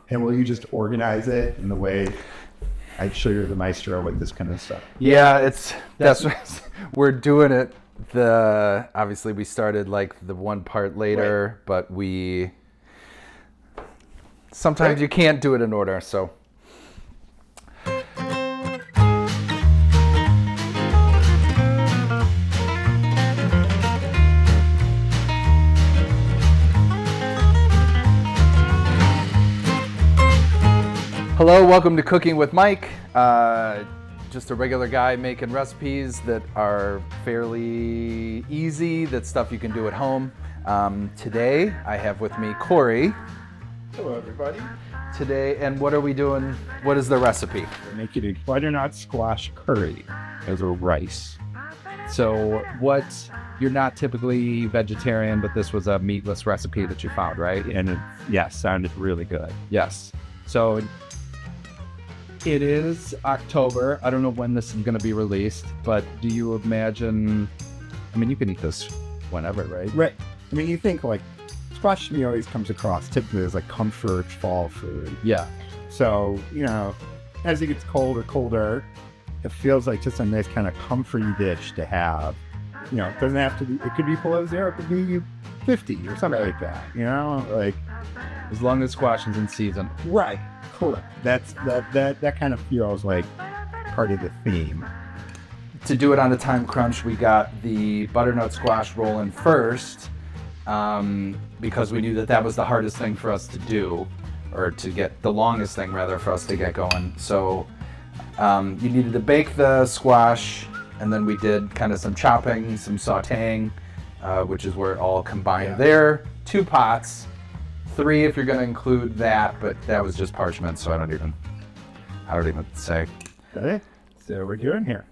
And will you just organize it in the way I'm sure you're the maestro with this kind of stuff? Yeah, we're doing it. Obviously we started like the one part later, but sometimes you can't do it in order, so. Hello, welcome to Cooking with Mike. Just a regular guy making recipes that are fairly easy, that's stuff you can do at home. Today, I have with me Corey. Hello, everybody. Today, and what are we doing? What is the recipe? We're making a butternut squash curry as a rice. So you're not typically vegetarian, but this was a meatless recipe that you found, right? And it, sounded really good. Yes. So it is October. I don't know when this is going to be released, but do you imagine, you can eat this whenever, right? Right. You think like squash to me always comes across typically as like comfort fall food. Yeah. So, as it gets colder, it feels like just a nice kind of comforting dish to have. It doesn't have to be, it could be below zero, it could be 50 or something like that, like. As long as squash is in season. Right. Cool. That kind of feels like part of the theme. To do it on a time crunch, we got the butternut squash rolling first, because we knew that was the hardest thing for us to do, or to get the longest thing rather for us to get going. So you needed to bake the squash, and then we did kind of some chopping, some sauteing, which is where it all combined there. 2 pots. 3 if you're going to include that, but that was just parchment, so I don't even say. Okay, so we're doing here.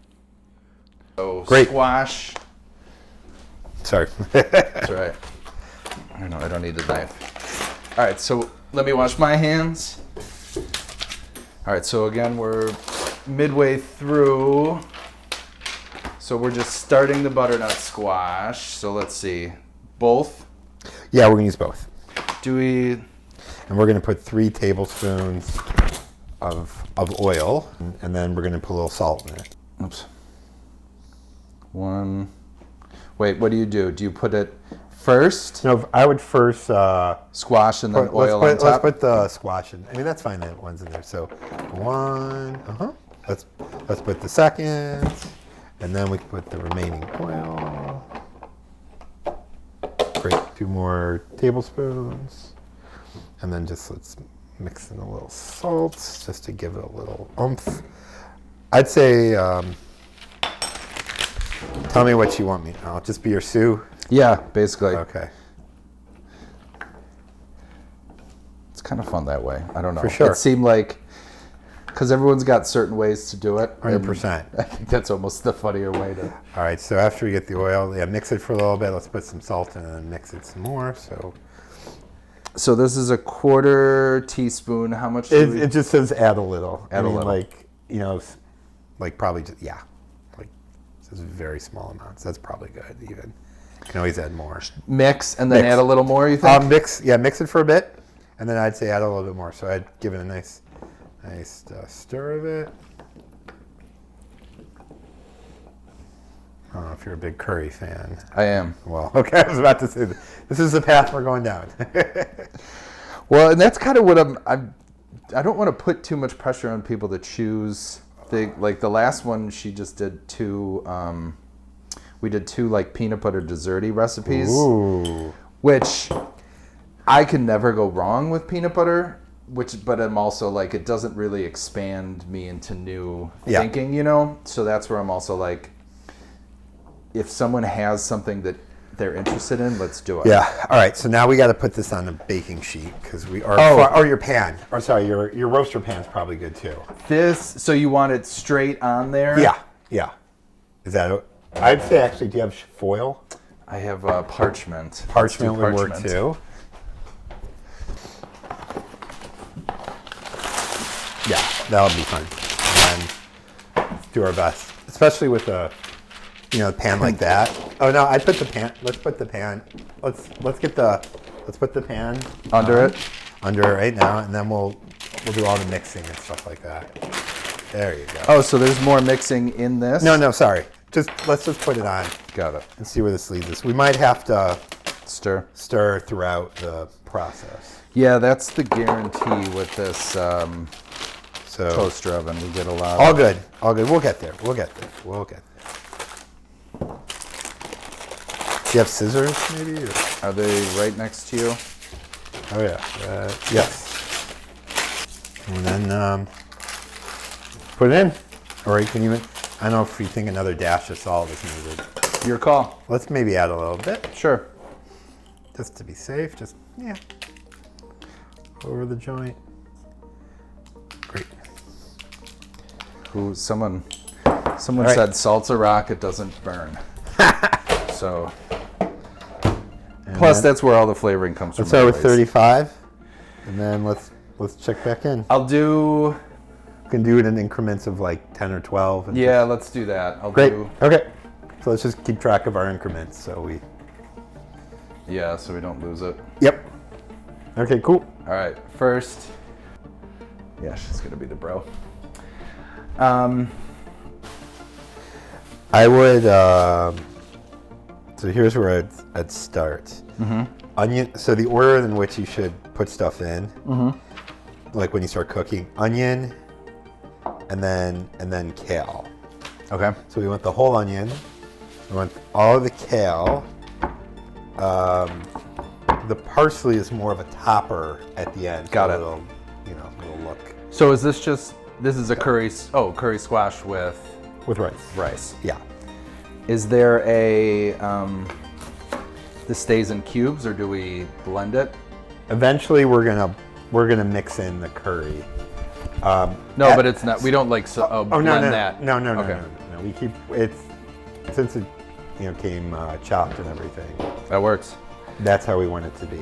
So Great. Squash. Sorry. That's all right. I know I don't need the knife. All right, so let me wash my hands. All right, so again we're midway through. So we're just starting the butternut squash. So let's see, both. Yeah, we're gonna use both. And we're going to put 3 tablespoons of oil, and then we're going to put a little salt in it. Oops. 1. Wait, what do you do? Do you put it first? No, I would first squash and then oil on top? Let's put the squash in. That's fine that one's in there. So 1, let's put the second, and then we can put the remaining oil. Great. 2 more tablespoons, and then let's mix in a little salt just to give it a little oomph. I'd say, tell me what you want me. I'll just be your Sue. Yeah, basically. Okay. It's kind of fun that way. I don't know. For sure. It seemed like, because everyone's got certain ways to do it. 100%. I think that's almost the funnier way to. All right, so after we get the oil, mix it for a little bit. Let's put some salt in and mix it some more. So this is a 1/4 teaspoon. How much? It just says add a little. Add a little. Probably just, it says very small amounts. That's probably good even. You can always add more. Mix and then add a little more, you think? Mix it for a bit, and then I'd say add a little bit more. So I'd give it a nice stir of it. I don't know if you're a big curry fan. I am. Well, okay, I was about to say this is the path we're going down. Well, and that's kind of what I don't want to put too much pressure on people to choose. Like the last one, she just did 2. We did 2 like peanut butter desserty recipes. Ooh. Which I can never go wrong with peanut butter. But I'm also like, it doesn't really expand me into new thinking, So that's where I'm also like, if someone has something that they're interested in, let's do it. Yeah. All right. So now we got to put this on a baking sheet because or your pan. Or sorry, your roaster pan's probably good too. So you want it straight on there? Yeah. Is that? I'd say actually, do you have foil? I have parchment. Parchment would work too. Yeah, that'll be fun. And let's do our best, especially with a pan like that. Oh no, Let's put the pan. Let's put the pan under it. under it right now, and then we'll do all the mixing and stuff like that. There you go. Oh, so there's more mixing in this? No, sorry. Let's just put it on Got it. and see where this leads us. We might have to Stir. stir throughout the process. Yeah, that's the guarantee with this So toaster oven. We get a lot. all good. We'll get there. Do you have scissors maybe? Or? Are they right next to you? Oh yeah. Yes. And then put it in, or you can even. I don't know if you think another dash of salt is needed. Your call. Let's maybe add a little bit, Sure. just to be safe. Over the joint. Great. Who? Someone right. said salt's a rock. It doesn't burn. So. And Plus, then- that's where all the flavoring comes Let's from. start with anyways. 35, and then let's check back in. I'll do. We can do it in increments of like 10 or 12. And Yeah, let's do that. I'll Great. do. Okay. So let's just keep track of our increments. So we. Yeah, so we don't lose it. Yep. Okay. Cool. All right. First. Yeah, she's gonna be the bro. I would. So here's where I'd start. Onion. So the order in which you should put stuff in, like when you start cooking, onion, and then kale. Okay. So we want the whole onion. We want all of the kale. The parsley is more of a topper at the end. Got it. Little look So is this is a curry squash with with rice. Yeah. Is there a this stays in cubes or do we blend it? Eventually, we're gonna mix in the curry. No, but it's not. We don't like blend that. No. Okay. No. We keep it's since it came chopped and everything. That works. That's how we want it to be.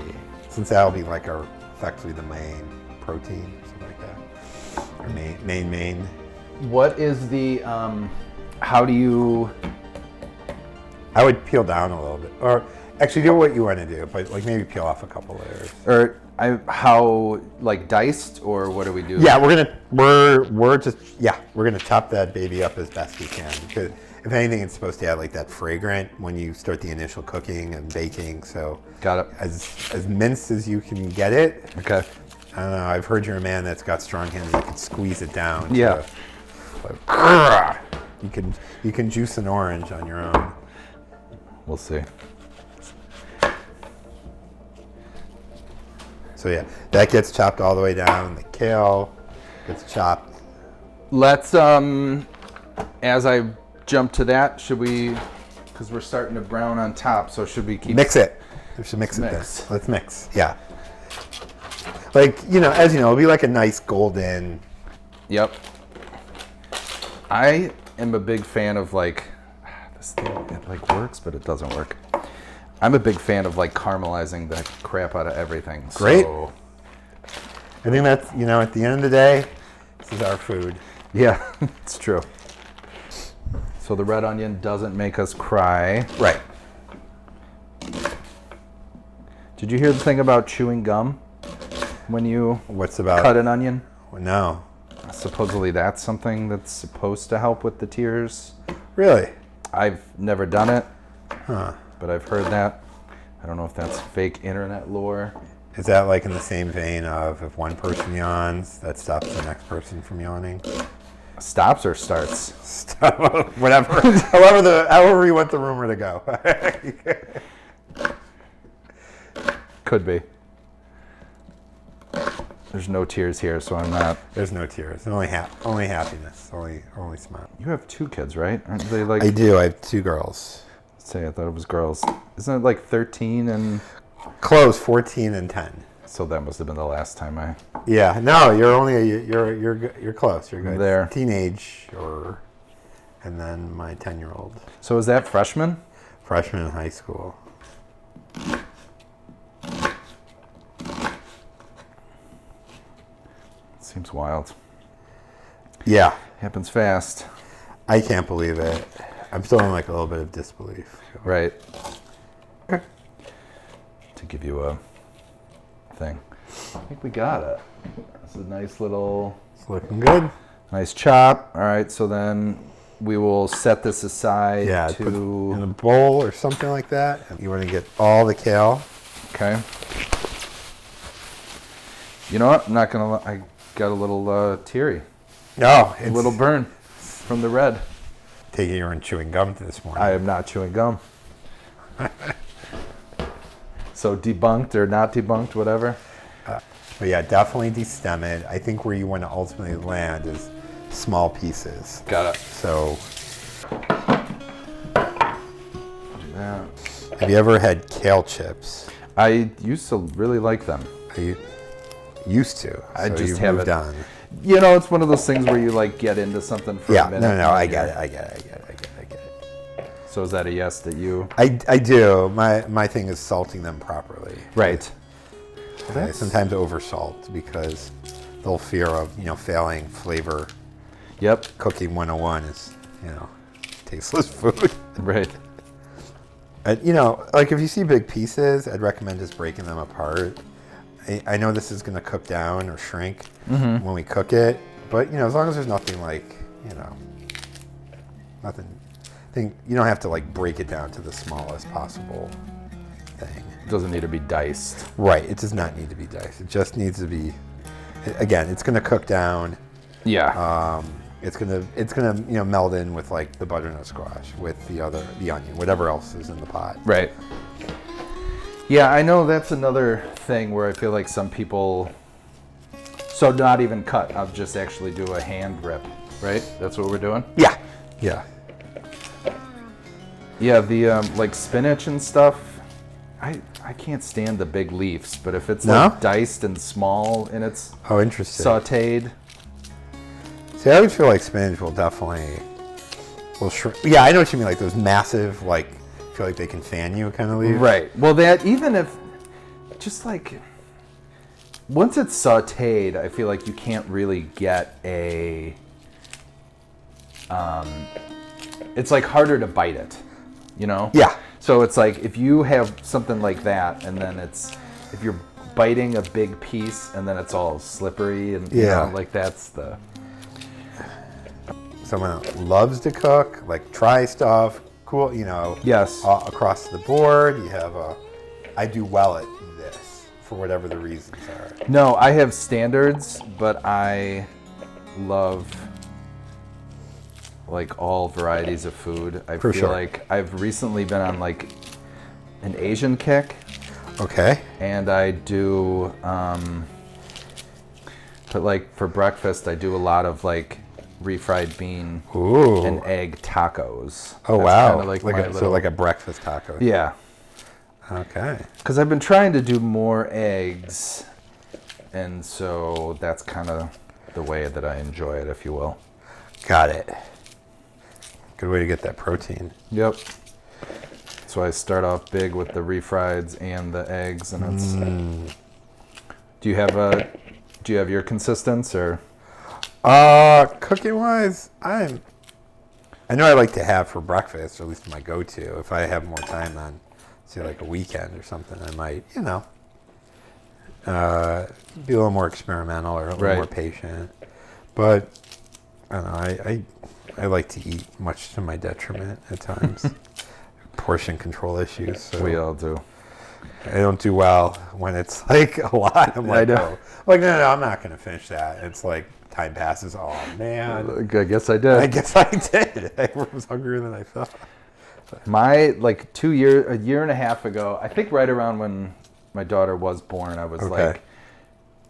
Since that'll be like effectively the main protein, something like that. Or main. What is the how do you? I would peel down a little bit, or actually do what you want to do, but like maybe peel off a couple layers. Or how like diced or what do we do? Yeah, we're gonna chop that baby up as best we can, because if anything, it's supposed to add like that fragrant when you start the initial cooking and baking. So Got it. as minced as you can get it. Okay. I don't know. I've heard you're a man that's got strong hands. You can squeeze it down. Yeah. You can juice an orange on your own. We'll see. So yeah, that gets chopped all the way down. The kale gets chopped. Let's as I jump to that, should we? Because we're starting to brown on top, so should we keep Mix it. We should mix it Mix. then. Let's mix. Yeah. Like as you know, it'll be like a nice golden. Yep. I am a big fan of like this thing. It like works, but it doesn't work. I'm a big fan of like caramelizing the crap out of everything. Great. So, I think that's at the end of the day, this is our food. yeah, it's true. So the red onion doesn't make us cry. Right. Did you hear the thing about chewing gum when you What's about? cut an onion? No. Supposedly that's something that's supposed to help with the tears. Really? I've never done it, Huh. but I've heard that. I don't know if that's fake internet lore. Is that like in the same vein of if one person yawns, that stops the next person from yawning? Stops or starts? Stop. Whatever. However you want the rumor to go. Could be. There's no tears here, so I'm not. There's no tears. Only happiness. Only smile. You have 2 kids, right? Aren't they like? I do. I have 2 girls. Say, I thought it was girls. Isn't it like 13 and? Close. 14 and 10. So that must have been the last time I. Yeah. No, you're close. You're good. There. Teenage and then my 10-year-old. So is that freshman? Freshman in high school. Seems wild. Yeah. Happens fast. I can't believe it. I'm still in like a little bit of disbelief. Right. To give you a thing. think we got it. It's a nice little, It's looking good. nice chop. All right, so then we will set this aside Yeah, put to. in a bowl or something like that. You want to get all the kale. Okay. You know what? I'm not gonna. I got a little teary, No, a it's little burn from the red. taking you and chewing gum this morning. I am not chewing gum. So debunked or not debunked, whatever. But yeah, definitely destem it. I think where you want to ultimately land is small pieces. Got it. So, Yeah. have you ever had kale chips? I used to really like them. You used to. I so just you've haven't. moved on. You know, it's one of those things where you like get into something for Yeah, a minute. no, and I then get you're- it. I get it. So is that a yes that you? I do. My thing is salting them properly. Right. I sometimes oversalt because the whole fear of failing flavor Yep. cooking 101 is tasteless food. Right. And, like if you see big pieces, I'd recommend just breaking them apart. I know this is going to cook down or shrink when we cook it, but as long as there's nothing like nothing. I think you don't have to like break it down to the smallest possible thing. Doesn't need to be diced. Right. It does not need to be diced. It just needs to be. Again, it's going to cook down. Yeah. It's gonna meld in with like the butternut squash with the onion, whatever else is in the pot. Right. Yeah, I know that's another thing where I feel like some people. So not even cut. I'll just actually do a hand rip. Right. That's what we're doing. Yeah. Yeah. Yeah, the like spinach and stuff. I can't stand the big leaves, but if it's like diced and small and it's Oh, interesting. sautéed. See, I would feel like spinach will shrink. Yeah, I know what you mean. Like those massive, like feel like they can fan you kind of leaves. Right. Well, that even if just like once it's sautéed, I feel like you can't really get a. It's like harder to bite it, Yeah. So it's like if you have something like that, and then if you're biting a big piece, and then it's all slippery, and like that's the. Someone that loves to cook, like try stuff, cool, Yes. across the board. You have I do well at this for whatever the reasons are. No, I have standards, but I love like all varieties of food. I For feel sure. like I've recently been on like an Asian kick, Okay. and I do but like for breakfast I do a lot of like refried bean Ooh. and egg tacos. Oh, That's wow. kinda like my So little- like a breakfast taco. Yeah. Okay. Because I've been trying to do more eggs, and so that's kind of the way that I enjoy it, if you will. Got it. Good way to get that protein. Yep. So I start off big with the refrieds and the eggs, and it's. Do you have your consistence or? Cooking wise, I know I like to have for breakfast, or at least my go-to. If I have more time on, say like a weekend or something, I might, be a little more experimental or a little more patient. But I don't know. I like to eat much to my detriment at times. Portion control issues. So We all do. I don't do well when it's like a lot. I'm like, know. oh. Like no, I'm not gonna finish that. It's like time passes. Oh man. I guess I did. I guess I did. I was hungrier than I thought. My like a year and a half ago, I think right around when my daughter was born, I was like,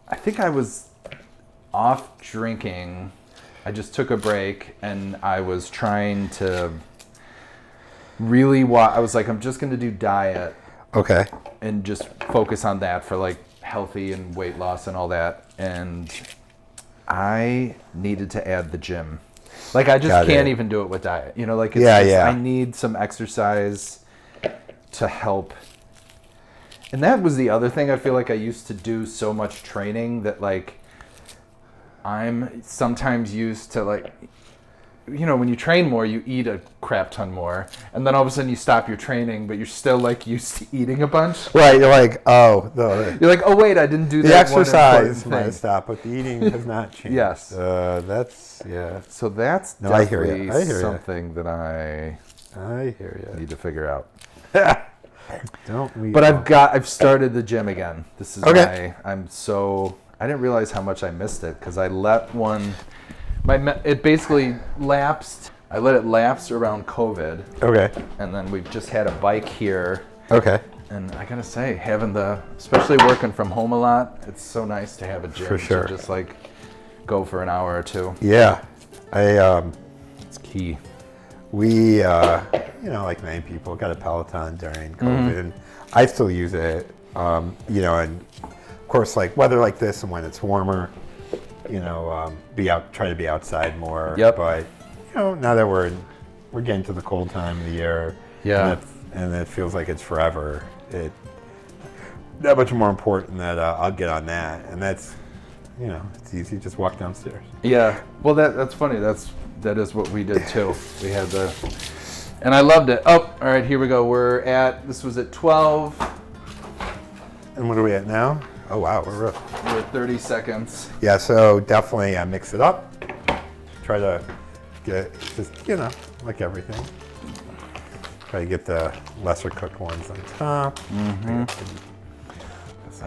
I think I was off drinking. I just took a break and I was trying to really I was like, I'm just going to do diet Okay. and just focus on that for like healthy and weight loss and all that. And I needed to add the gym. Like I just can't even do it with diet. Like it's I need some exercise to help. And that was the other thing I feel like I used to do so much training that like I'm sometimes used to like when you train more, you eat a crap ton more, and then all of a sudden you stop your training, but you're still like used to eating a bunch. Right, you're like, oh, You're like, oh wait, I didn't do the that. exercise one might important have stopped, but the eating has not changed. Yes. That's, yeah. So that's No, I hear definitely ya. I hear ya. something that I hear you. need to figure out. Don't we? But I've started the gym again. This is Okay. why I didn't realize how much I missed it because I let one. It basically lapsed. I let it lapse around COVID, Okay. and then we've just had a bike here. Okay. And I gotta say, especially working from home a lot, it's so nice to have a gym For sure. to just like go for an hour or two. Yeah. It's key. We, like many people, got a Peloton during COVID. And I still use it, and of course, like weather like this and when it's warmer, try to be outside more. Yep. But, now that we're getting to the cold time of the year, Yeah. and it feels like it's forever, that much more important that I'll get on that. And that's, it's easy, just walk downstairs. Yeah. Well, that's funny. That is what we did too. We had and I loved it. Oh, all right, here we go. This was at 12. And what are we at now? Oh, wow, we're At 30 seconds. Yeah, so definitely mix it up. Try to get, just, like everything. Try to get the lesser cooked ones on top.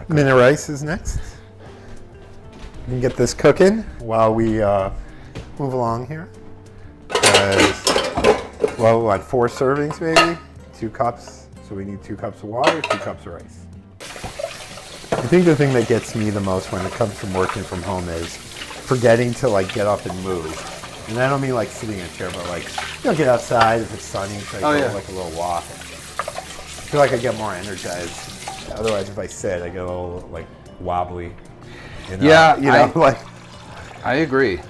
Minute rice is next. We can get this cooking while we move along here. We want 4 servings maybe, 2 cups. So we need 2 cups of water, 2 cups of rice. I think the thing that gets me the most when it comes from working from home is forgetting to like get up and move. And I don't mean like sitting in a chair, but like, get outside if it's sunny, try to go like a little walk. I feel like I get more energized. Otherwise, if I sit, I get a little like wobbly. I agree.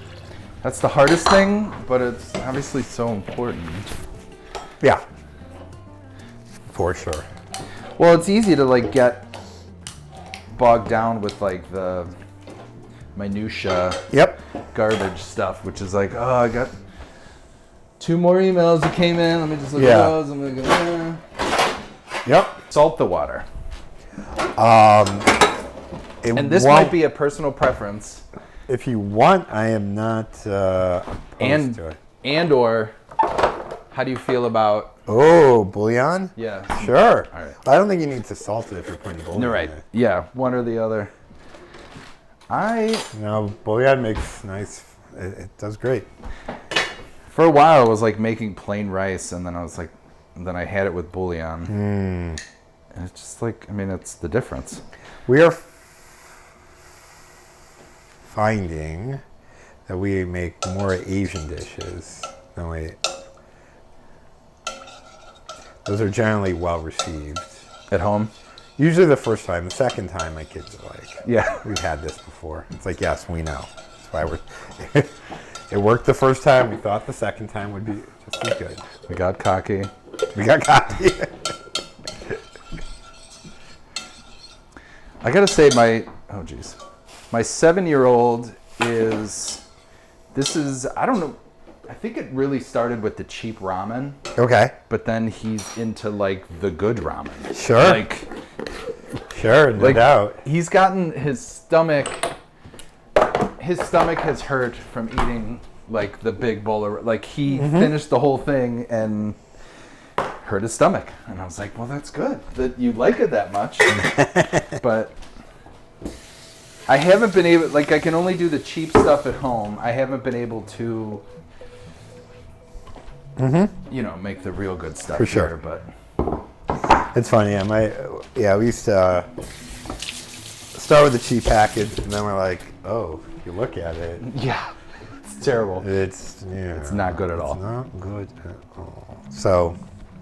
That's the hardest thing, but it's obviously so important. Yeah, for sure. Well, it's easy to like get bogged down with like the minutia garbage stuff, which is like, oh, I got 2 more emails that came in. Let me just look at those. I'm gonna go. Yep. Salt the water. And this might be a personal preference. If you want, I am not opposed to it. And/or, how do you feel about? Oh, bouillon? Yeah. Sure. All right. I don't think you need to salt it if you're putting bouillon. You're right. in it. Yeah, one or the other. Bouillon makes nice. It does great. For a while, I was like making plain rice, and then I had it with bouillon. And it's just like, it's the difference. We are finding that we make more Asian dishes than we. Those are generally well received. At home? Usually the first time. The second time, my kids are like, Yeah. we've had this before. It's like, yes, we know. That's why we're. It worked the first time. We thought the second time would be just as good. We got cocky. We got cocky. I gotta say, my 7-year-old I don't know, I think it really started with the cheap ramen. Okay. But then he's into like the good ramen. Sure. Sure, no doubt. He's gotten his stomach has hurt from eating like the big bowl of, like he finished the whole thing and hurt his stomach. And I was like, well, that's good that you like it that much. But I haven't been able, like I can only do the cheap stuff at home. I haven't been able to, make the real good stuff For sure. here, but. It's funny. We used to start with the cheap package, and then we're like, oh, if you look at it, Yeah, it's terrible. it's not good at all. It's not good at all. So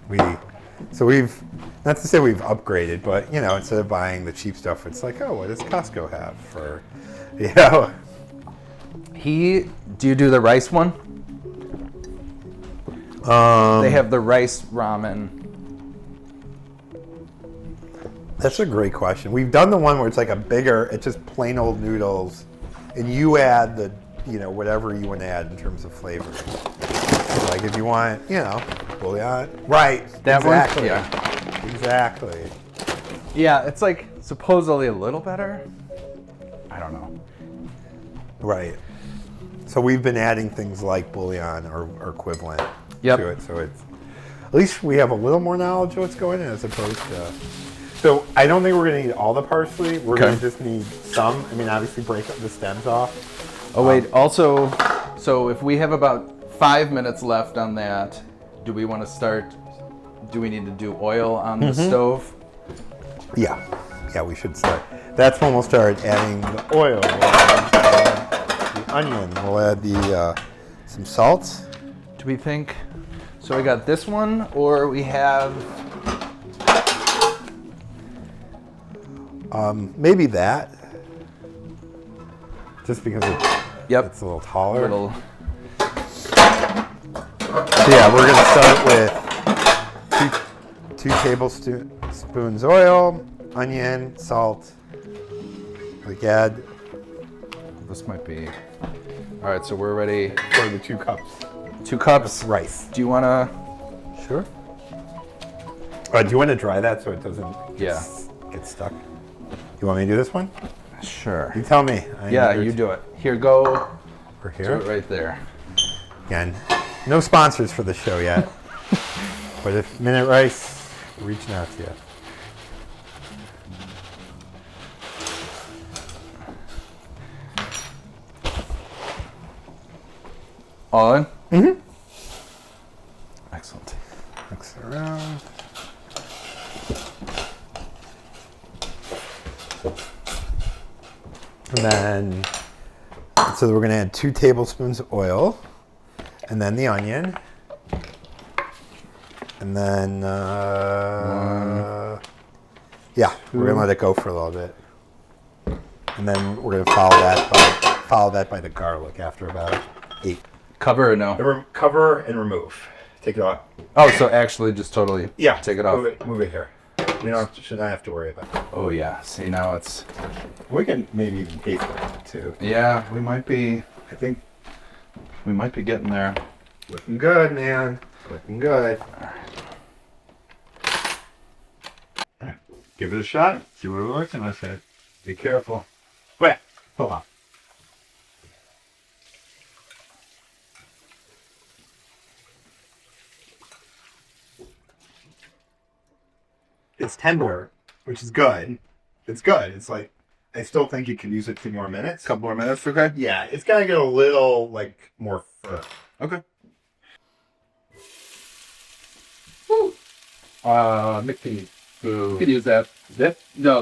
we've, not to say we've upgraded, but instead of buying the cheap stuff, it's like, oh, what does Costco have for, Do you do the rice one? They have the rice ramen. That's a great question. We've done the one where it's like it's just plain old noodles, and you add the, whatever you want to add in terms of flavor. Like if you want, bouillon. Right. That one? exactly. Yeah. Exactly. Yeah, it's like supposedly a little better. I don't know. Right. So we've been adding things like bouillon or equivalent Yep. to it. So it's at least we have a little more knowledge of what's going in as opposed to. So I don't think we're going to need all the parsley. We're going to just need some. I mean, obviously break the stems off. Oh wait, also, so if we have about 5 minutes left on that, do we want to start? Do we need to do oil on the stove? Yeah. Yeah, we should start. That's when we'll start adding the oil. We'll add the onion. We'll add the some salt. Do we think? So we got this one, or we have? Maybe that. Just because Yep. it's a little taller. Little. So yeah, we're gonna start with 2 tablespoons oil, onion, salt. We add This might be. All right, so we're ready. for the 2 cups 2 cups. rice. Do you wanna? Sure. Do you want to dry that so it doesn't Yeah. get stuck? You want me to do this one? Sure. You tell me. Yeah, you do it. Here, go. Over Do here. it right there. Again, no sponsors for the show yet. But if Minute Rice reaching out to you. All in? Mm-hmm. Excellent. Mix it around. And then, so we're going to add 2 tablespoons of oil, and then the onion, and then, yeah, we're going to let it go for a little bit, and then we're going to follow that by the garlic after about 8. Cover or no? Cover and remove. Take it off. Oh, so actually just totally take it off. Move it here. We should not have to worry about it. Oh yeah. See, now it's. We can maybe even pay for it too. Yeah, we might be I think getting there. looking good, man. Looking good. Alright. Give it a shot. See what it works. And I said, be careful. Wait, hold on. It's tender, which is good. It's good. It's like, I still think you could use it 2 more minutes. Couple more minutes, okay? Yeah, it's gonna get a little more firm. Okay. Mickey. You could use that. No,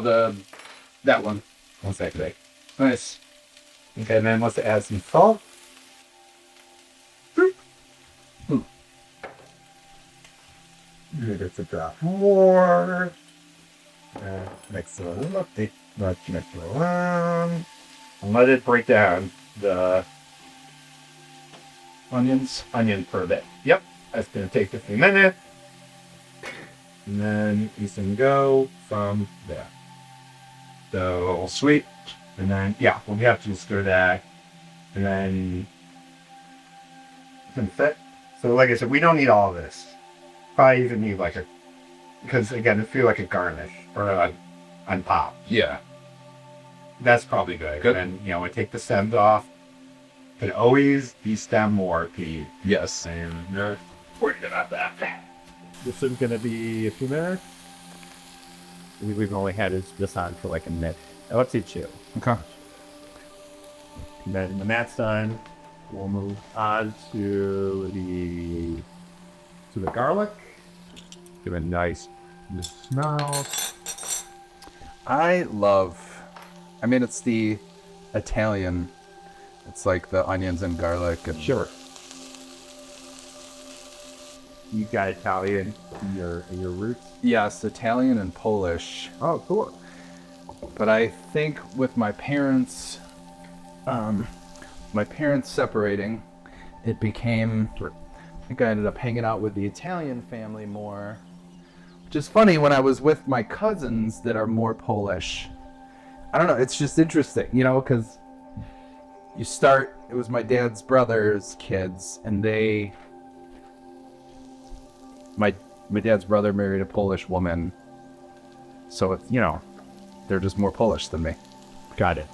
that one. One second. Nice. Okay, and then let's add some salt. Maybe it's a drop more. Mix it a little bit. Let's mix it around. And let it break down the onion for a bit. Yep, that's going to take a few minutes. And then you can go from there. So sweet. And then, yeah, we'll have to stir that. And then fit. So like I said, we don't need all of this. Probably even need because again, it feels like a garnish or on top. Yeah. That's probably good. And then, we take the stems off. But always de-stem more pea. Yes. And we're good at that. This is going to be a few minutes. We've only had this on for like a minute. Let's see two. Okay. And then when that's done, we'll move on to the garlic. Give it a nice smell. I mean, it's the Italian. It's like the onions and garlic. And Sure. You got Italian in your roots? yes, Italian and Polish. Oh, cool. But I think with my parents separating, it became, I think I ended up hanging out with the Italian family more, which is funny when I was with my cousins that are more Polish. I don't know, it's just interesting, because it was my dad's brother's kids, and they my dad's brother married a Polish woman, so it's, they're just more Polish than me. Got it.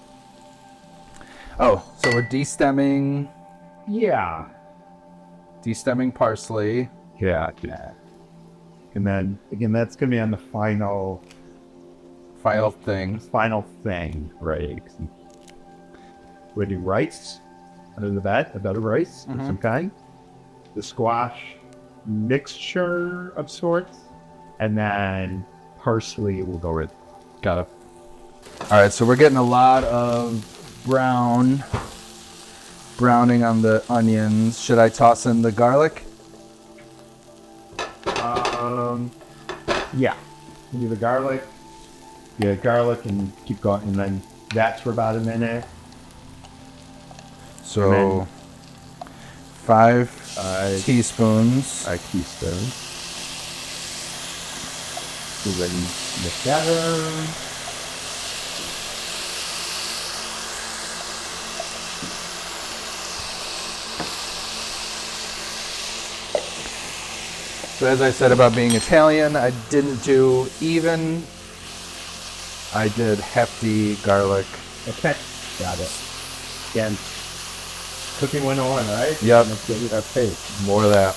Oh, so we're destemming parsley. Yeah. And then again, that's gonna be on the final thing. right? We do rice under the bed, a bed of rice of some kind, the squash mixture of sorts, and then parsley will go with. Got it. All right, so we're getting a lot of browning on the onions. Should I toss in the garlic? Yeah. You do the garlic. Yeah, garlic and keep going, and then that's for about a minute. So 5 teaspoons. A teaspoon. So then mix that around. So as I said about being Italian, I didn't do even. I did hefty garlic. Okay, got it. Again, cooking 101, right? Yep. Let's get it up pace. More of that.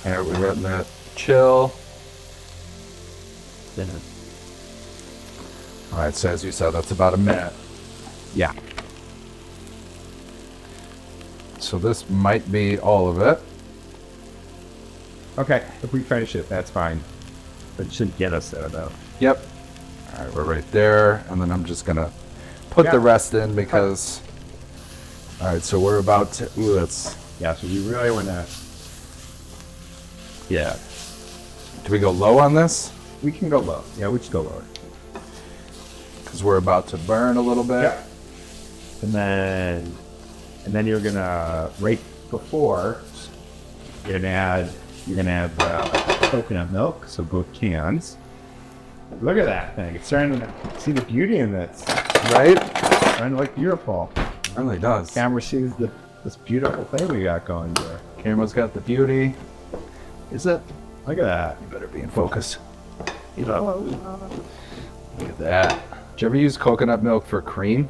And we're letting that chill. All right, so as you said, that's about a minute. Yeah. So this might be all of it. Okay, if we finish it, that's fine. But it shouldn't get us there, though. Yep. All right, we're right there. And then I'm just going to put the rest in because... All right, so we're about to... Ooh, that's... Yeah, so we really want to... Yeah. Do we go low on this? We can go low. Yeah, we should go lower. Because we're about to burn a little bit. Yeah. And then you're going to, right before, you're going to have coconut milk, so both cans. Look at that thing. It's starting to see the beauty in this. Right? It's starting to look beautiful. It really does. Camera sees this beautiful thing we got going there. Camera's got the beauty. Is it? Look at that. You better be in focus. Look at that. Did you ever use coconut milk for cream?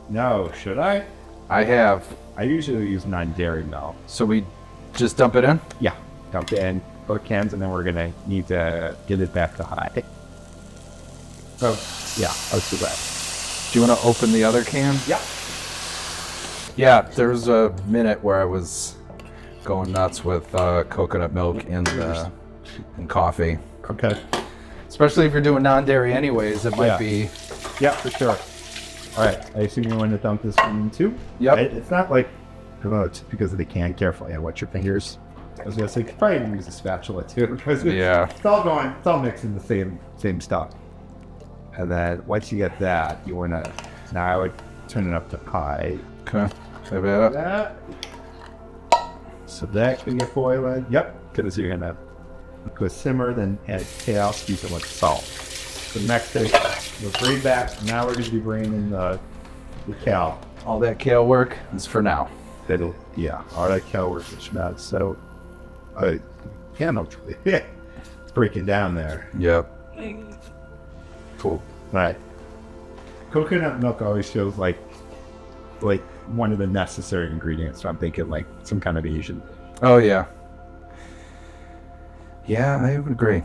No, should I? I have. I usually use non-dairy milk. So we just dump it in? Yeah. Dump it in both cans, and then we're going to need to get it back to high. Oh, yeah. Let's do that. Do you want to open the other can? Yeah. Yeah, there was a minute where I was going nuts with coconut milk and coffee. Okay. Especially if you're doing non-dairy anyways, it might Yeah. be... Yeah, for sure. All right. I assume you want to dump this one in too? Yep. It's not like, oh, it's because of the can. Careful. Yeah, watch your fingers. I was going to say, probably use a spatula too. Because it's all mixing the same stuff. And then once you get that, you want to, now I would turn it up to high. Okay. Maybe that. That. So that can get boiling. Yep. Because you're going to go simmer, then add kale, squeeze it with salt. So next thing, we'll bring back, now we're going to be bringing in the kale. All that kale work is for now. All that kale work is not so, it's breaking down there. Yep. Cool. Right. Coconut milk always feels like one of the necessary ingredients. So I'm thinking like some kind of Asian. Oh, yeah. Yeah, I would agree.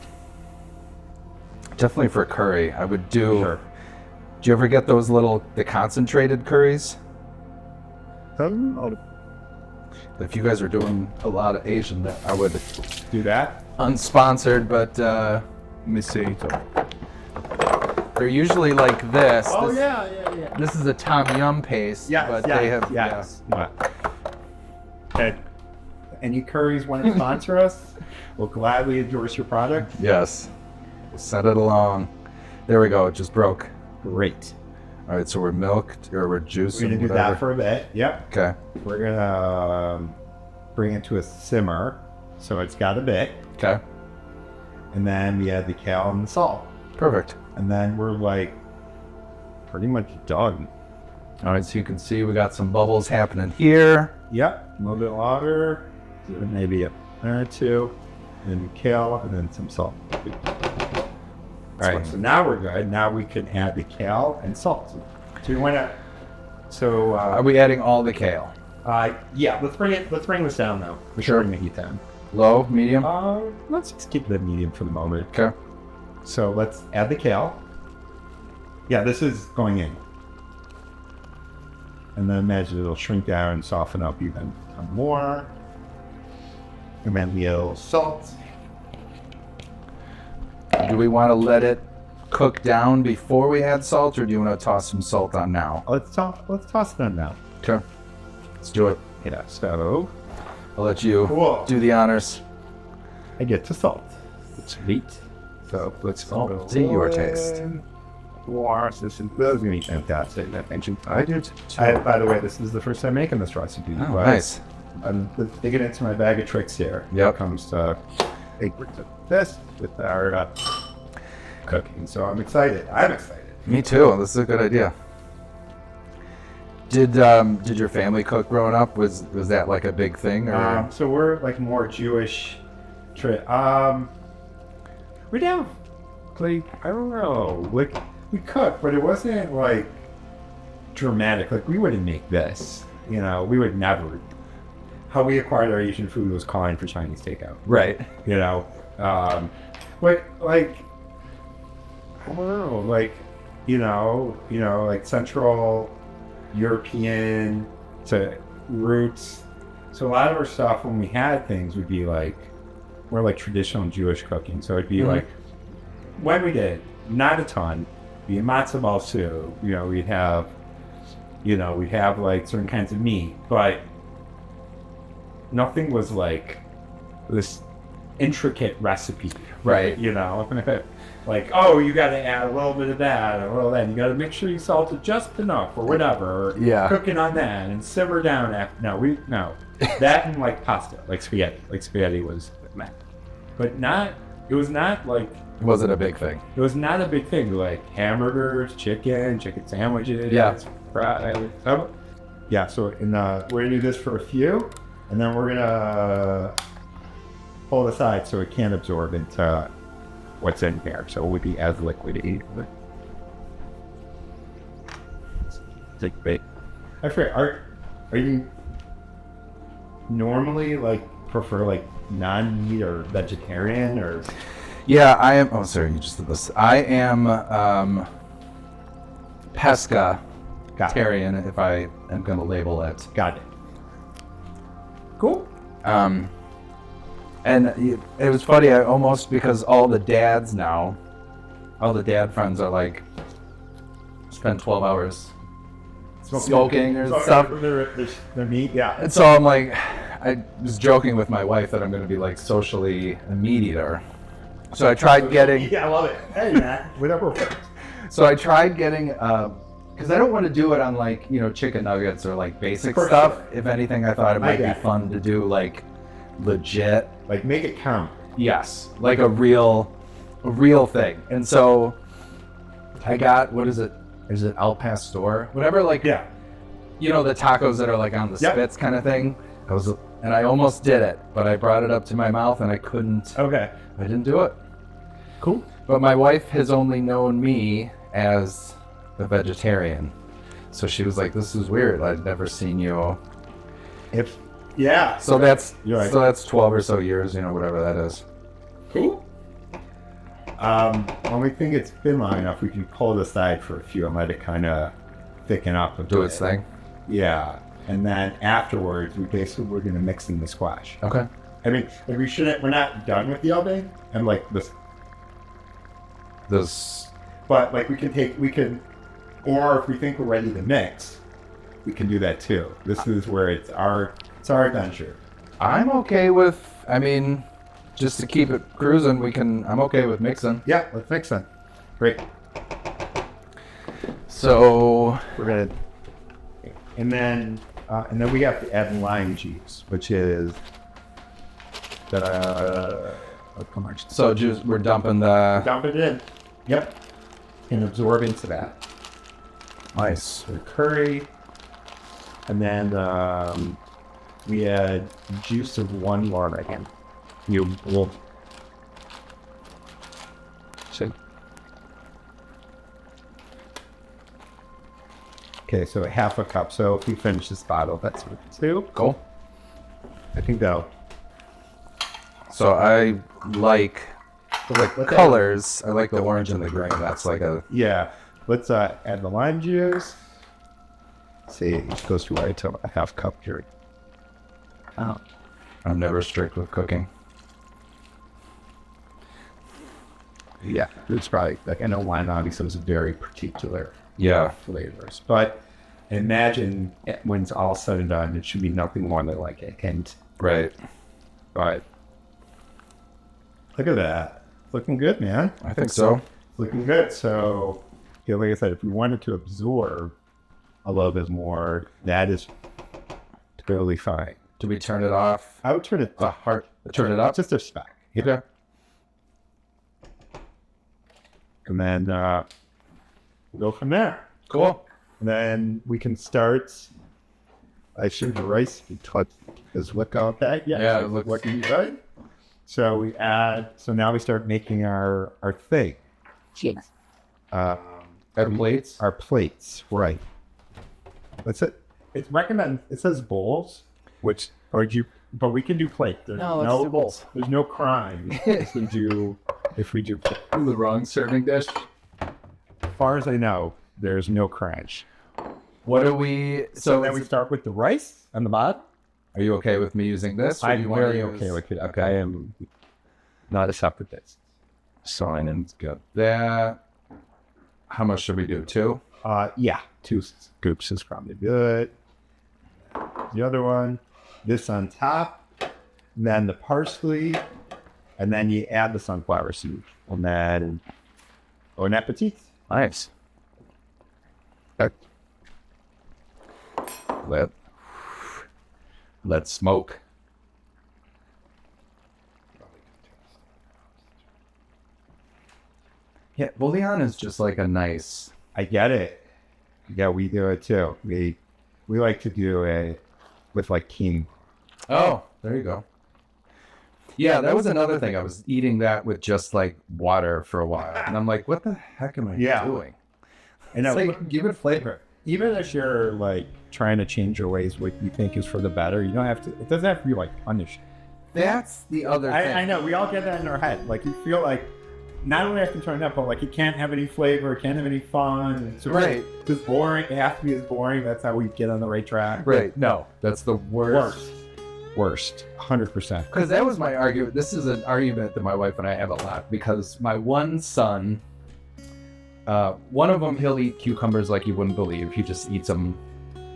Definitely for curry. I would do... Sure. Do you ever get those the concentrated curries? If you guys are doing a lot of Asian, I would... Do that? Unsponsored, but Let me see. they're usually like this. Oh, This- yeah. This is a tom yum paste, but they have... Yes. Yeah. Okay. Any curries want to sponsor us? We'll gladly endorse your product. Yes. We'll set it along. There we go. It just broke. Great. All right, so we're milked or we're We're juicing. going to do whatever. that for a bit. Yep. Okay. We're going to bring it to a simmer. So it's got a bit. Okay. And then we add the kale and the salt. Perfect. And then we're pretty much done. All right, so you can see we got some bubbles happening here. Yep. A little bit longer. Maybe 2, and then kale, and then some salt. All right, so now we're good. Now we can add the kale and salt. So you want to. So Are we adding all the kale? yeah, let's bring this down now. Let's Sure. bring the heat down. Low, medium? Let's just keep it medium for the moment. Okay. So let's add the kale. Yeah, this is going in. And then imagine it'll shrink down and soften up even more. And then we'll salt. Do we want to let it cook down before we add salt, or do you want to toss some salt on now? Let's toss it on now. Okay. Let's do it. Yeah, so I'll let you Cool. do the honors. I get to salt. It's meat. So let's Salt to your taste. Wash this and those gonna be fantastic. I do too. By the way, this is the first time making this recipe. Oh, but nice. I'm digging into my bag of tricks here. Yep. When it comes to this with our cooking. So I'm excited. Me too. This is a good idea. Did your family cook growing up? Was that like a big thing? Or? So we're like more Jewish. We don't like, I don't know. Like we cook, but it wasn't like dramatic. Like we wouldn't make this. You know, we would never. How we acquired our Asian food was calling for Chinese takeout. Right. You know, but like I don't know, like you know, like Central European to roots. So a lot of our stuff when we had things would be like more like traditional Jewish cooking. So it'd be like when we did, not a ton. Be matzo ball soup. You know, we'd have like certain kinds of meat, but nothing was like this intricate recipe. Right. You know, like, oh, you got to add a little bit of that, a little of that. You got to make sure you salt it just enough, or whatever. Or Yeah. Cooking on that and simmer down. No, that and like pasta, like spaghetti. Like spaghetti was, but not. It was not like. Was it a big thing? It was not a big thing. Like hamburgers, chicken sandwiches. Yeah. Fries. Yeah. So we're gonna do this for a few, and then we're gonna pull it aside so it can't absorb into what's in here. So it would be as liquidy. It's like big. I forget. Are you normally like prefer like non-meat or vegetarian or? Yeah, I am. Oh, sorry, you just did this. I am pescatarian, if I am going to label it. Got it. Cool. And it was funny. I almost, because all the dad friends are like, spend 12 hours smoking or stuff. Their meat, yeah. And so I'm like, I was joking with my wife that I'm going to be like socially a meat eater. So I tried getting. Yeah, I love it. Hey, man, whatever works. So I tried getting, because I don't want to do it on like, chicken nuggets or like basic For stuff. sure. If anything, I thought it might be get it. fun to do like legit. Like make it count. Yes, like a real thing. And so I got, what is it? Is it El Pastor? Whatever, like, Yeah. the tacos that are like on the Yep. spits kind of thing. And I almost did it, but I brought it up to my mouth and I couldn't. Okay. I didn't do it. Cool. But my wife has only known me as a vegetarian. So she was like, this is weird. I'd never seen you. Yeah. So that's You're right. so that's 12 or so years, whatever that is. Cool. When we think it's been long enough, we can pull it aside for a few and let it kind of thicken up a bit. Do its thing. Yeah. And then afterwards, we're going to mix in the squash. Okay. I mean, like we're not done with the oven and like this, but like or if we think we're ready to mix, we can do that too. This is where it's our adventure. I'm okay with, just to keep it cruising, I'm okay with mixing. Yeah, let's mix them. Great. So We're gonna, and then we have to add lime juice, which is come on. So just we're dumping the Dump it in. Yep. And absorb into that. nice. The curry, and then we add juice of 1 lemon. You will. Okay, so a half a cup. So if we finish this bottle, that's what it's do. Cool. I think that'll. So I like the colors. I like the orange and the green. That's like a... Yeah. Let's add the lime juice. See, it goes right to a half cup here. Oh. I'm never strict with cooking. Yeah, it's probably like I know wine obviously is very particular. Yeah. Flavors, but imagine when it's all said and done, it should be nothing more than like a hint. Right. But look at that, looking good, man. I think so. Looking good. So, yeah, like I said, if we wanted to absorb a little bit more, that is totally fine. Do we turn it off? I would turn it up. Turn it up? Just a speck. Okay. And then go from there. Cool. And then we can start. I showed the rice because look out that. Yeah, it looks looking good. So we add. So now we start making our thing. Yes. Our plates? Our plates, right? That's it. It's recommend. It says bowls, which but we can do plate. There's let's do bowls. There's no crime if we do plate. The wrong serving dish. As far as I know, there's no crunch. What do we... So then we start with the rice on the bottom. Are you okay with me using this? I'm very okay with it. Okay, I am not a separate this. Sign and get that. How much should we do? 2? Yeah, 2 scoops is probably good. The other one, this on top, and then the parsley, and then you add the sunflower seed. And then, bon appetit. Nice. Let's smoke. Yeah, bouillon is just like a nice... I get it. Yeah, we do it too. We like to do it with like king. Oh, there you go. Yeah, that was another thing. I was eating that with just like water for a while. And I'm like, what the heck am I doing? And It's like, give it flavor. Even if you're like trying to change your ways, what you think is for the better, you don't have to, it doesn't have to be like punished. That's the other thing. I know, we all get that in our head. Like you feel like, not only I can turn it up, but like it can't have any flavor, it can't have any fun. It's Right. It's boring, it has to be as boring. That's how we get on the right track. Right. No, that's the worst. Worst. 100%. Because that was my argument. This is an argument that my wife and I have a lot. Because my one son, one of them, he'll eat cucumbers like you wouldn't believe. He just eats them.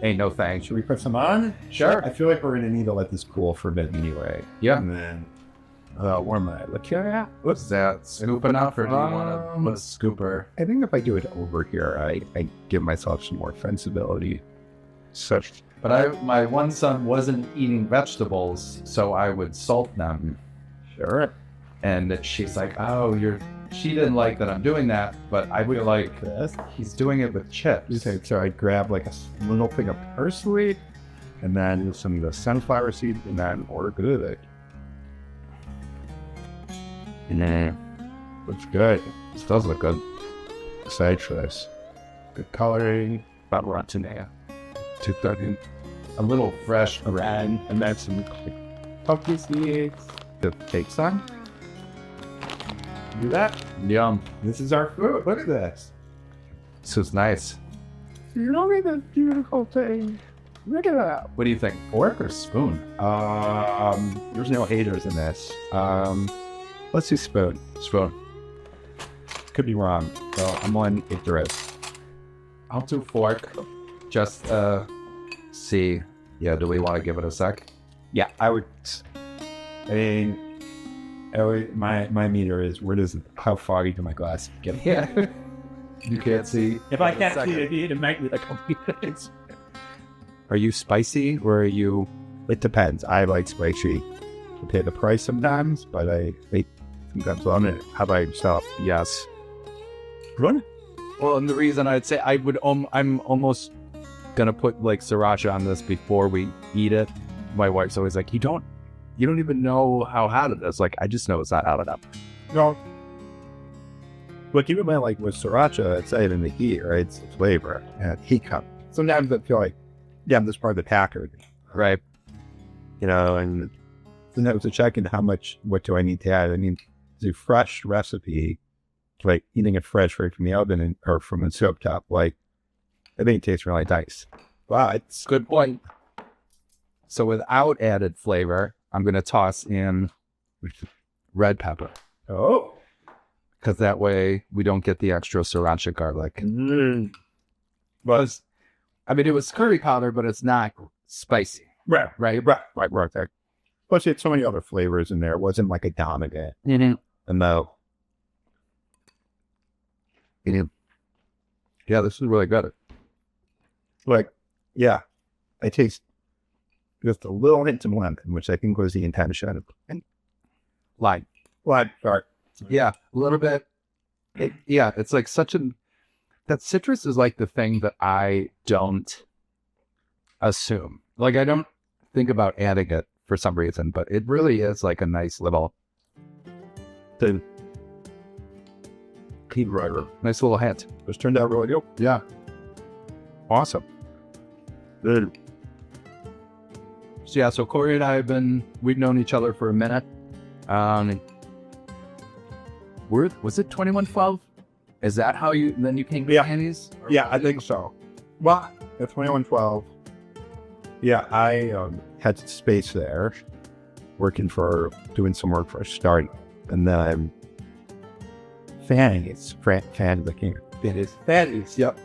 Ain't no thanks. Should we put some on? Sure. I feel like we're going to need to let this cool for a bit anyway. Yeah. And then, where am I? Look here. What's that? Scoop enough, or do you want to put a scooper? I think if I do it over here, I give myself some more sensibility. Such. But my one son wasn't eating vegetables, so I would salt them. Sure. And she's like, oh, she didn't like that I'm doing that, but I feel like This. he's doing it with chips. So I'd grab like a little thing of parsley, and then some of the sunflower seeds, and then we're good. And then looks good. This does look good. Excited for this. Good coloring. About rotten there. 2 seconds. A little fresh Red, and then some pumpkin seeds. The cakes on. Do that. Yum. This is our food. Look at this. This is nice. Look at this beautiful thing. Look at that. What do you think? Fork or spoon? There's no haters in this. Let's do spoon. Spoon. Could be wrong. So I'm on ignorant. I'll do fork. Just see. Yeah, do we want to give it a sec? Yeah, I would. I mean, my meter is how foggy can my glass get? Yeah. You can't see. If I can't see it might be like a few minutes. Are you spicy or are you? It depends. I like spicy. I pay the price sometimes, but I sometimes on it. How about yourself? Yes. Run. Well, and the reason I'd say I would, I'm almost gonna put like sriracha on this before we eat it. My wife's always like, you don't you don't even know how hot it is. Like, I just know it's not hot enough. No. But keep in mind, like with sriracha, it's not even the heat, right? It's the flavor and heat cup. Sometimes I feel like, yeah, I'm this part of the packer, Right. you know, and sometimes to check into what do I need to add? I mean, it's a fresh recipe, like eating it fresh right from the oven or from a stove top, like, I think it tastes really nice. But Good point. So without added flavor, I'm going to toss in red pepper. oh, Because that way we don't get the extra sriracha garlic. but I mean, it was curry powder, but it's not spicy, right right? there. Plus, it had so many other flavors in there. It wasn't like a dominant. Mm-hmm. And though, Yeah, this is really good. like, yeah, I taste just a little hint of lemon, which I think was the intention. And Lime. sorry. Yeah, a little bit. It's like that citrus is like the thing that I don't assume. Like, I don't think about adding it for some reason, but it really is like a nice little The heat rider. nice little hint. This turned out really good. Yeah. Awesome. Good. So yeah, so Corey and I we've known each other for a minute. Was it 2112? Is that how then you came to Yeah. Annie's? Yeah, I think so. Well, at 2112, yeah, I had space there, doing some work for a startup. And then Fanny's, the king. Fanny's, yep.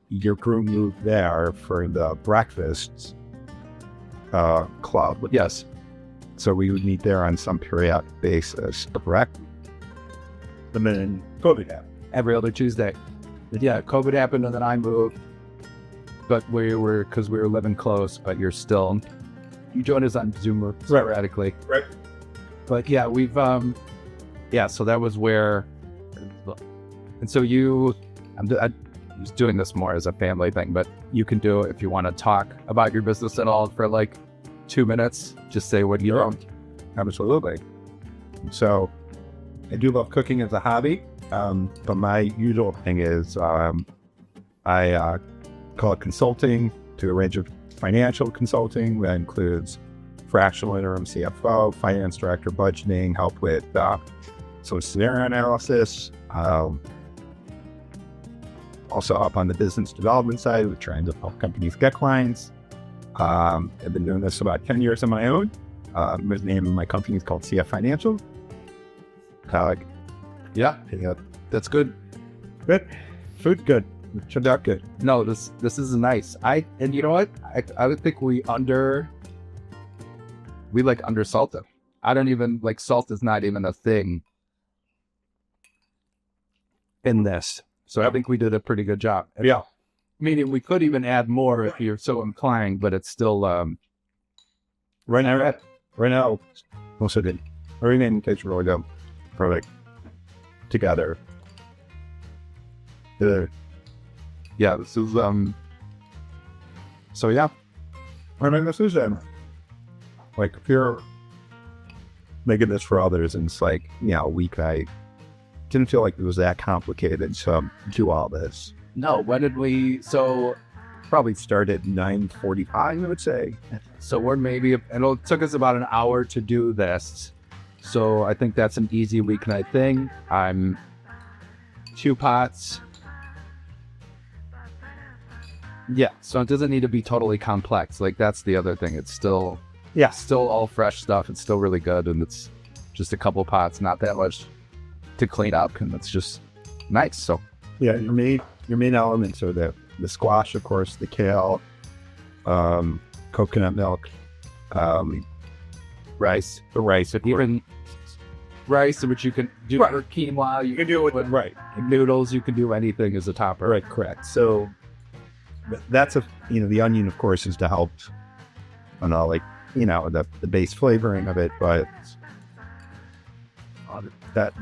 Your crew moved there for the breakfast club. Yes. So we would meet there on some periodic basis, correct? And then COVID happened. Every other Tuesday. Yeah, COVID happened and then I moved. But because we were living close, but you joined us on Zoom sporadically. Right. But yeah, so that was where, and so I'm just doing this more as a family thing, but you can do it if you want to talk about your business at all for like 2 minutes. Just say what you want. Absolutely. So I do love cooking as a hobby, but my usual thing is I call it consulting, to a range of financial consulting that includes fractional interim CFO, finance director, budgeting, help with some scenario analysis. Also up on the business development side, we're trying to help companies get clients. I've been doing this about 10 years on my own. The name of my company is called CF Financial. Yeah, that's good. Good. Food good. It turned out good. No, this is nice. And you know what? I would think we undersalt it. I don't even like salt is not even a thing in this. So I think we did a pretty good job. Yeah. Meaning we could even add more if you're so inclined, but it's still Right now, most of it. Everything tastes really good. Perfect. Together. yeah, this is so yeah. I mean, this is like if you're making this for others and it's like, a week, I didn't feel like it was that complicated to do all this. No, when did we Probably started at 9:45, I would say. so we're maybe and it took us about an hour to do this. So I think that's an easy weeknight thing. I'm 2 pots. Yeah, so it doesn't need to be totally complex. Like that's the other thing. It's still all fresh stuff. It's still really good, and it's just a couple pots, not that much to clean up, and it's just nice. So Yeah, your main elements are the squash, of course, the kale, coconut milk, rice, even rice, which you can do Right. for quinoa. you can do it with right. Noodles. You can do anything as a topper. Right, correct. So that's the onion, of course, is to help, the base flavoring of it, but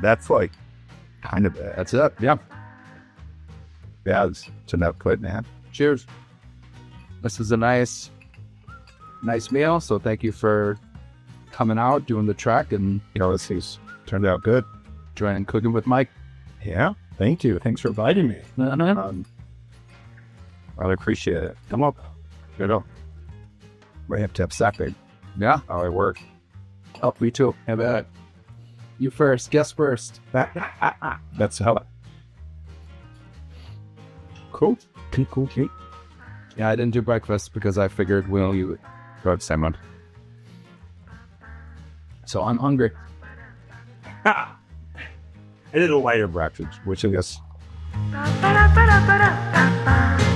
that's like kind of it. That's it. Yeah. Yeah, it's enough good, man. Cheers. This is a nice meal. So thank you for coming out, doing the trek, and This has turned out good. joining Cooking with Mike. Yeah. Thank you. Thanks for inviting me. Uh-huh. I appreciate it. Come up. Good up. We have to have second. Yeah. How it works. Oh, me too. Have that. You first. Guess first. That's how. Cool. Cool. Yeah, I didn't do breakfast because I figured, well, you would go have salmon. So I'm hungry. I did a lighter breakfast, which I guess. Ba-ba-da-ba-da-ba-da-ba-ba.